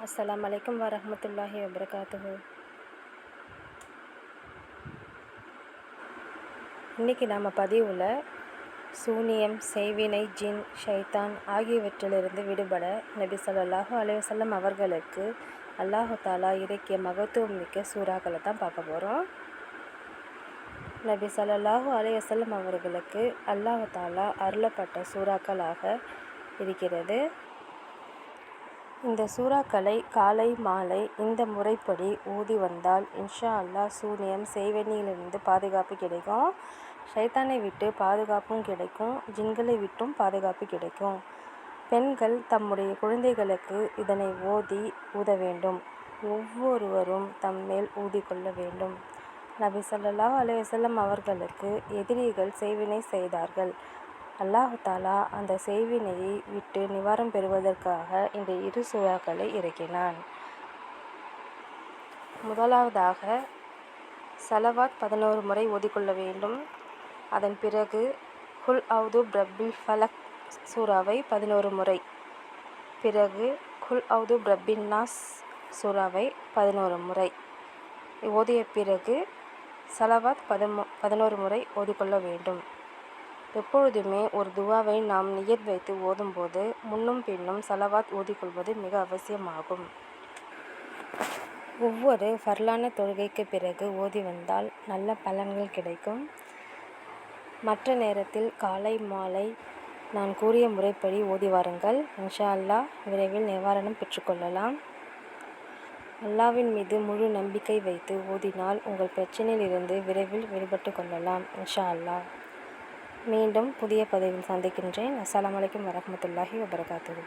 அஸ்ஸலாமு அலைக்கும் வரஹ்மத்துல்லாஹி வபரகாத்துஹு. இன்றைக்கி நாம் பதிவில் சூனியம், செய்வினை, ஜின், ஷைத்தான் ஆகியவற்றிலிருந்து விடுபட நபி ஸல்லல்லாஹு அலைஹி வஸல்லம் அவர்களுக்கு அல்லாஹு தாலா இறக்கிய மகத்துவம் மிக்க சூறாக்களை தான் பார்க்க போகிறோம். நபி ஸல்லல்லாஹு அலைஹி வஸல்லம் அவர்களுக்கு அல்லாஹு தாலா அருளப்பட்ட சூறாக்களாக இருக்கிறது. இந்த சூறாக்களை காலை மாலை இந்த முறைப்படி ஓதி வந்தால் இன்ஷா அல்லாஹ் சூனியம், செய்வினையிலிருந்து பாதுகாப்பு கிடைக்கும், ஷைத்தானை விட்டு பாதுகாப்பும் கிடைக்கும், ஜின்களை விட்டும் பாதுகாப்பு கிடைக்கும். பெண்கள் தம்முடைய குழந்தைகளுக்கு இதனை ஊத வேண்டும். ஒவ்வொருவரும் தம்மேல் ஊதிக்கொள்ள வேண்டும். நபி ஸல்லல்லாஹு அலைஹி வஸல்லம் அவர்களுக்கு எதிரிகள் செய்வினை செய்தார்கள். அல்லாஹு தாலா அந்த செய்வினையை விட்டு நிவாரணம் பெறுவதற்காக இந்த இரு சூறாக்களை இறக்கினான். முதலாவதாக ஸலவாத் 11 முறை ஓதிக்கொள்ள வேண்டும். அதன் பிறகு குல் அவுது பிரப்பில் ஃபலக் சூறாவை 11 முறை, பிறகு குல் அவுது பிரப்பின் நாஸ் சூறாவை 11 முறை ஓதிய பிறகு ஸலவாத் 11 முறை ஓதிக்கொள்ள வேண்டும். எப்பொழுதுமே ஒரு துவாவை நாம் நியத் வைத்து ஓதும்போது முன்னும் பின்னும் ஸலவாத் ஓதிக்கொள்வது மிக அவசியமாகும். ஒவ்வொரு ஃபர்லான தொழுகைக்கு பிறகு ஓதி வந்தால் நல்ல பலன்கள் கிடைக்கும். மற்ற நேரத்தில் காலை மாலை நான் கூறிய முறைப்படி ஓதி வாருங்கள். இன்ஷா அல்லாஹ் விரைவில் நிவாரணம் பெற்றுக்கொள்ளலாம். அல்லாஹ்வின் மீது முழு நம்பிக்கை வைத்து ஓதினால் உங்கள் பிரச்சனையிலிருந்து விரைவில் விடுபட்டு கொள்ளலாம் இன்ஷா அல்லாஹ். மீண்டும் புதிய பதிவில் சந்திக்கின்றேன். அஸ்ஸலாமு அலைக்கும் வரஹ்மத்துல்லாஹி வபரகாத்துஹு.